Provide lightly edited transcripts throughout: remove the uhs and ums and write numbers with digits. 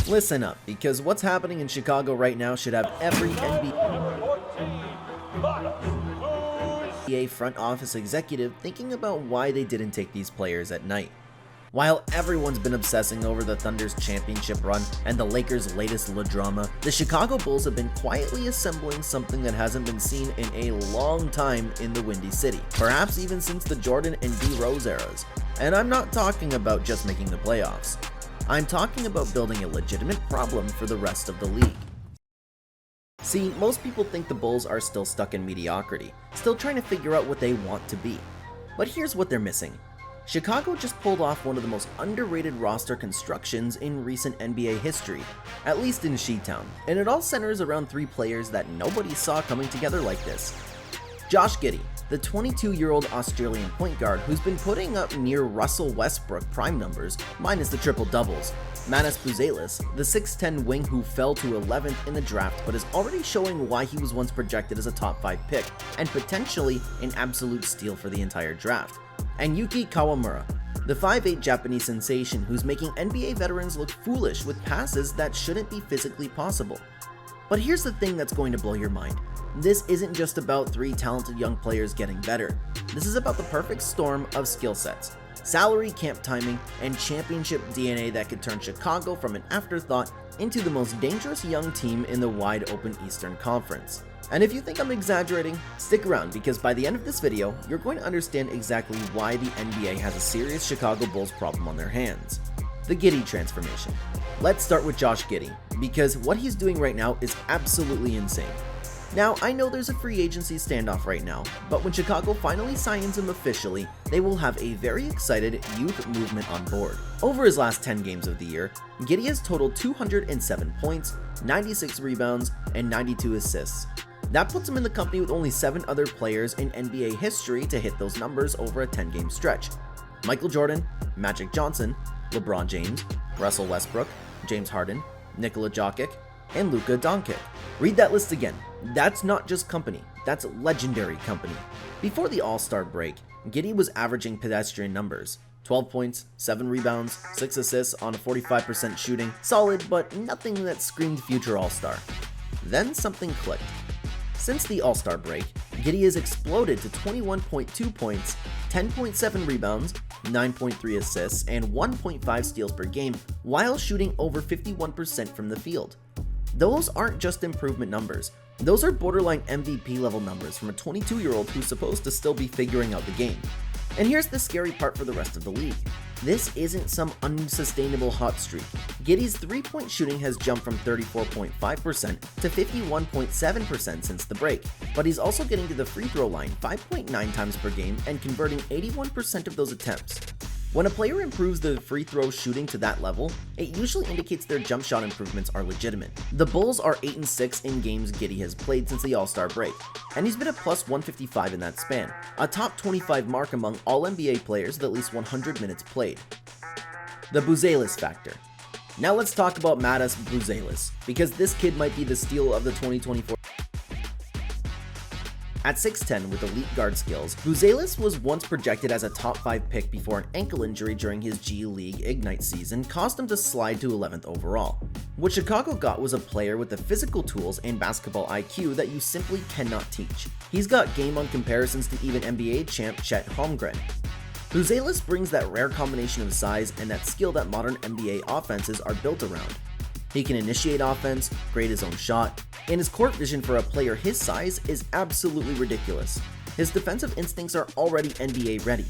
Listen up, because what's happening in Chicago right now should have every NBA front office executive thinking about why they didn't take these players at night. While everyone's been obsessing over the Thunder's championship run and the Lakers' latest little drama, the Chicago Bulls have been quietly assembling something that hasn't been seen in a long time in the Windy City, perhaps even since the Jordan and D. Rose eras. And I'm not talking about just making the playoffs. I'm talking about building a legitimate problem for the rest of the league. See, most people think the Bulls are still stuck in mediocrity, still trying to figure out what they want to be. But here's what they're missing. Chicago just pulled off one of the most underrated roster constructions in recent NBA history, at least in She-Town, and it all centers around three players that nobody saw coming together like this. Josh Giddey, the 22-year-old Australian point guard who's been putting up near Russell Westbrook prime numbers, minus the triple-doubles. Matas Buzelis, the 6'10 wing who fell to 11th in the draft but is already showing why he was once projected as a top 5 pick, and potentially an absolute steal for the entire draft. And Yuki Kawamura, the 5'8 Japanese sensation who's making NBA veterans look foolish with passes that shouldn't be physically possible. But here's the thing that's going to blow your mind. This isn't just about three talented young players getting better. This is about the perfect storm of skill sets, salary camp timing, and championship DNA that could turn Chicago from an afterthought into the most dangerous young team in the wide open Eastern Conference. And if you think I'm exaggerating, stick around, because by the end of this video, you're going to understand exactly why the NBA has a serious Chicago Bulls problem on their hands. The Giddey transformation. Let's start with Josh Giddey, because what he's doing right now is absolutely insane. Now, I know there's a free agency standoff right now, but when Chicago finally signs him officially, they will have a very excited youth movement on board. Over his last 10 games of the year, Giddey has totaled 207 points, 96 rebounds, and 92 assists. That puts him in the company with only 7 other players in NBA history to hit those numbers over a 10-game stretch. Michael Jordan, Magic Johnson, LeBron James, Russell Westbrook, James Harden, Nikola Jokic, and Luka Doncic. Read that list again. That's not just company, that's legendary company. Before the All-Star break, Giddey was averaging pedestrian numbers. 12 points, 7 rebounds, 6 assists on a 45% shooting. Solid, but nothing that screamed future All-Star. Then something clicked. Since the All-Star break, Giddey has exploded to 21.2 points, 10.7 rebounds, 9.3 assists, and 1.5 steals per game, while shooting over 51% from the field. Those aren't just improvement numbers. Those are borderline MVP level numbers from a 22-year-old who's supposed to still be figuring out the game. And here's the scary part for the rest of the league. This isn't some unsustainable hot streak. Giddey's three-point shooting has jumped from 34.5% to 51.7% since the break, but he's also getting to the free throw line 5.9 times per game and converting 81% of those attempts. When a player improves the free throw shooting to that level, it usually indicates their jump shot improvements are legitimate. The Bulls are 8-6 in games Giddey has played since the All-Star break, and he's been a plus 155 in that span, a top 25 mark among all NBA players with at least 100 minutes played. The Buzelis factor. Now let's talk about Matas Buzelis, because this kid might be the steal of the 2024. At 6'10 with elite guard skills, Buzelis was once projected as a top 5 pick before an ankle injury during his G League Ignite season caused him to slide to 11th overall. What Chicago got was a player with the physical tools and basketball IQ that you simply cannot teach. He's got game-on comparisons to even NBA champ Chet Holmgren. Buzelis brings that rare combination of size and that skill that modern NBA offenses are built around. He can initiate offense, create his own shot, and his court vision for a player his size is absolutely ridiculous. His defensive instincts are already NBA ready.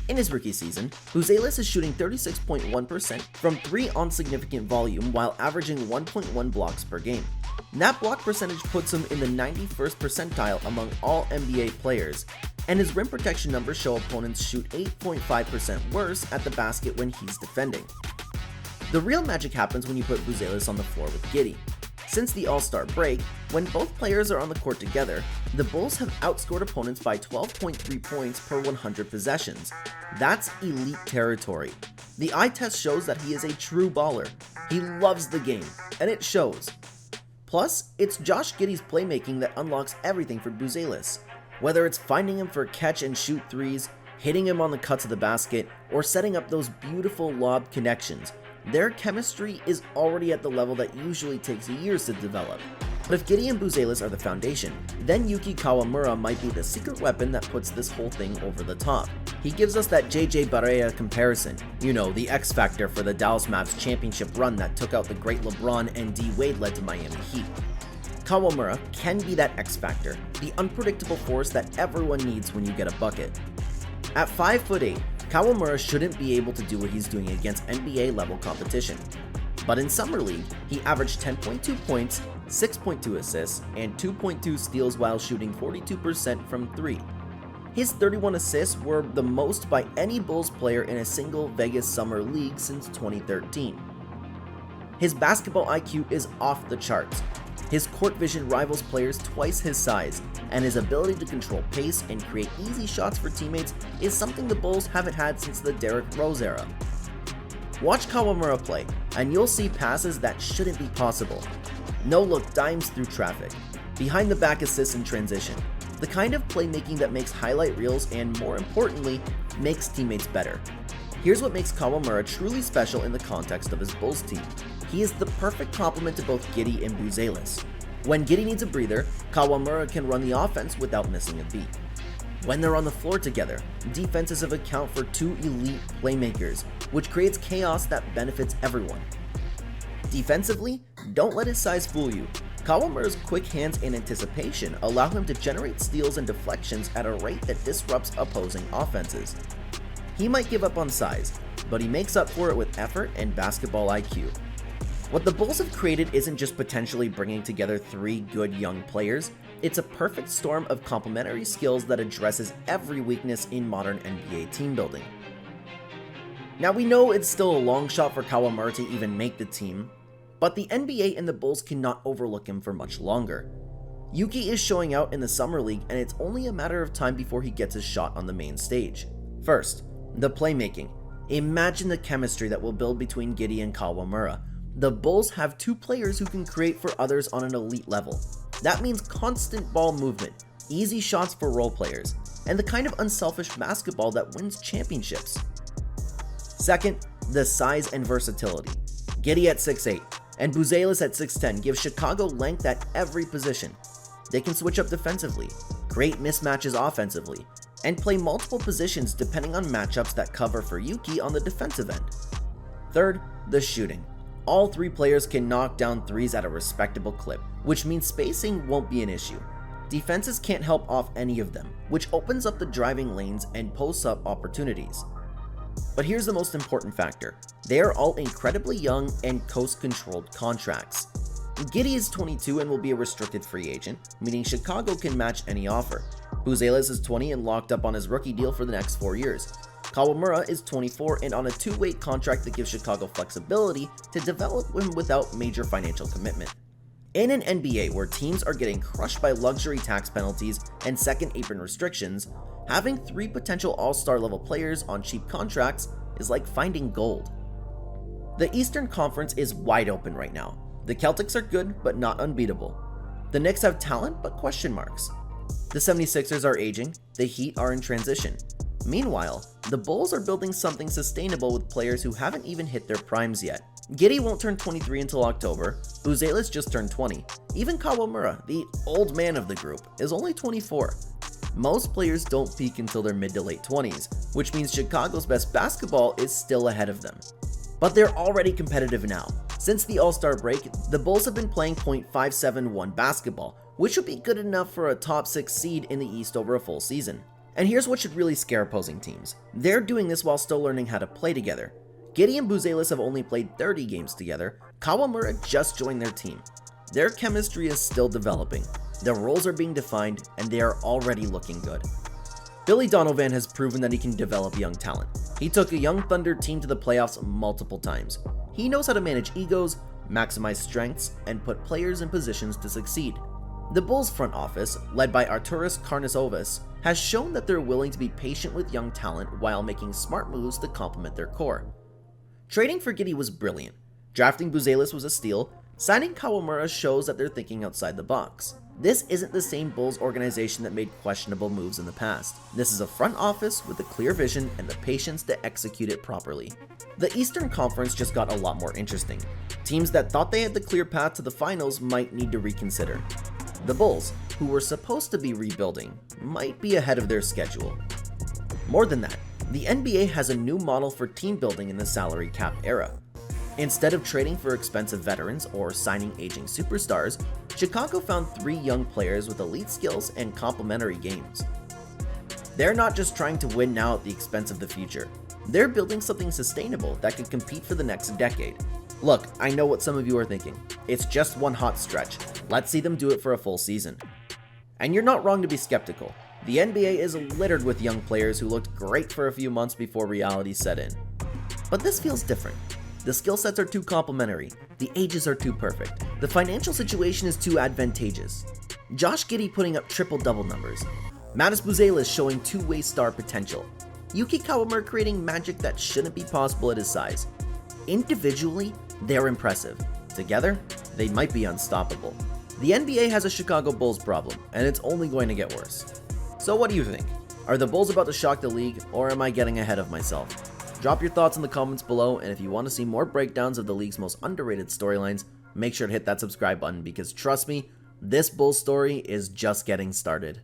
In his rookie season, Buzelis is shooting 36.1% from 3 on significant volume while averaging 1.1 blocks per game. That block percentage puts him in the 91st percentile among all NBA players, and his rim protection numbers show opponents shoot 8.5% worse at the basket when he's defending. The real magic happens when you put Buzelis on the floor with Giddey. Since the All-Star break, when both players are on the court together, the Bulls have outscored opponents by 12.3 points per 100 possessions. That's elite territory. The eye test shows that he is a true baller. He loves the game, and it shows. Plus, it's Josh Giddey's playmaking that unlocks everything for Buzelis. Whether it's finding him for catch and shoot threes, hitting him on the cuts of the basket, or setting up those beautiful lob connections, Their chemistry is already at the level that usually takes years to develop. But if Giddey and Buzelis are the foundation, then Yuki Kawamura might be the secret weapon that puts this whole thing over the top. He gives us that JJ Barea comparison, you know, the X factor for the Dallas Mavs championship run that took out the great LeBron and D Wade led to Miami Heat. Kawamura can be that X factor, the unpredictable force that everyone needs when you get a bucket. At 5'8", Kawamura shouldn't be able to do what he's doing against NBA level competition. But in Summer League, he averaged 10.2 points, 6.2 assists, and 2.2 steals while shooting 42% from 3. His 31 assists were the most by any Bulls player in a single Vegas Summer League since 2013. His basketball IQ is off the charts. His court vision rivals players twice his size, and his ability to control pace and create easy shots for teammates is something the Bulls haven't had since the Derrick Rose era. Watch Kawamura play, and you'll see passes that shouldn't be possible. No-look dimes through traffic, behind-the-back assists in transition, the kind of playmaking that makes highlight reels and, more importantly, makes teammates better. Here's what makes Kawamura truly special in the context of his Bulls team. He is the perfect complement to both Giddey and Buzelis. When Giddey needs a breather, Kawamura can run the offense without missing a beat. When they're on the floor together, defenses have account for two elite playmakers, which creates chaos that benefits everyone. Defensively, don't let his size fool you. Kawamura's quick hands and anticipation allow him to generate steals and deflections at a rate that disrupts opposing offenses. He might give up on size, but he makes up for it with effort and basketball IQ. What the Bulls have created isn't just potentially bringing together three good young players, it's a perfect storm of complementary skills that addresses every weakness in modern NBA team building. Now we know it's still a long shot for Kawamura to even make the team, but the NBA and the Bulls cannot overlook him for much longer. Yuki is showing out in the Summer League, and it's only a matter of time before he gets his shot on the main stage. First, the playmaking. Imagine the chemistry that will build between Giddey and Kawamura. The Bulls have two players who can create for others on an elite level. That means constant ball movement, easy shots for role players, and the kind of unselfish basketball that wins championships. Second, the size and versatility. Giddey at 6'8" and Buzelis at 6'10" give Chicago length at every position. They can switch up defensively, create mismatches offensively, and play multiple positions depending on matchups that cover for Yuki on the defensive end. Third, the shooting. All three players can knock down threes at a respectable clip, which means spacing won't be an issue. Defenses can't help off any of them, which opens up the driving lanes and post-up opportunities. But here's the most important factor. They are all incredibly young and coast-controlled contracts. Giddey is 22 and will be a restricted free agent, meaning Chicago can match any offer. Buzelis is 20 and locked up on his rookie deal for the next 4 years. Kawamura is 24 and on a two-way contract that gives Chicago flexibility to develop him without major financial commitment. In an NBA where teams are getting crushed by luxury tax penalties and second apron restrictions, having three potential all-star level players on cheap contracts is like finding gold. The Eastern Conference is wide open right now. The Celtics are good but not unbeatable. The Knicks have talent but question marks. The 76ers are aging, the Heat are in transition. Meanwhile, the Bulls are building something sustainable with players who haven't even hit their primes yet. Giddey won't turn 23 until October, Buzelis just turned 20. Even Kawamura, the old man of the group, is only 24. Most players don't peak until their mid to late 20s, which means Chicago's best basketball is still ahead of them. But they're already competitive now. Since the All-Star break, the Bulls have been playing .571 basketball, which would be good enough for a top 6 seed in the East over a full season. And here's what should really scare opposing teams. They're doing this while still learning how to play together. Giddey and Buzelis have only played 30 games together. Kawamura just joined their team. Their chemistry is still developing. Their roles are being defined, and they are already looking good. Billy Donovan has proven that he can develop young talent. He took a young Thunder team to the playoffs multiple times. He knows how to manage egos, maximize strengths, and put players in positions to succeed. The Bulls front office, led by Arturas Karnisovas, has shown that they're willing to be patient with young talent while making smart moves to complement their core. Trading for Giddey was brilliant. Drafting Buzelis was a steal. Signing Kawamura shows that they're thinking outside the box. This isn't the same Bulls organization that made questionable moves in the past. This is a front office with a clear vision and the patience to execute it properly. The Eastern Conference just got a lot more interesting. Teams that thought they had the clear path to the finals might need to reconsider. The Bulls, who were supposed to be rebuilding, might be ahead of their schedule. More than that, the NBA has a new model for team building in the salary cap era. Instead of trading for expensive veterans or signing aging superstars, Chicago found 3 young players with elite skills and complementary games. They're not just trying to win now at the expense of the future. They're building something sustainable that can compete for the next decade. Look, I know what some of you are thinking. It's just one hot stretch. Let's see them do it for a full season. And you're not wrong to be skeptical. The NBA is littered with young players who looked great for a few months before reality set in. But this feels different. The skill sets are too complementary, the ages are too perfect, the financial situation is too advantageous. Josh Giddey putting up triple-double numbers, Mattis Buzelis showing two-way star potential, Yuki Kawamura creating magic that shouldn't be possible at his size. Individually, they're impressive. Together, they might be unstoppable. The NBA has a Chicago Bulls problem, and it's only going to get worse. So what do you think? Are the Bulls about to shock the league, or am I getting ahead of myself? Drop your thoughts in the comments below, and if you want to see more breakdowns of the league's most underrated storylines, make sure to hit that subscribe button because trust me, this Bulls story is just getting started.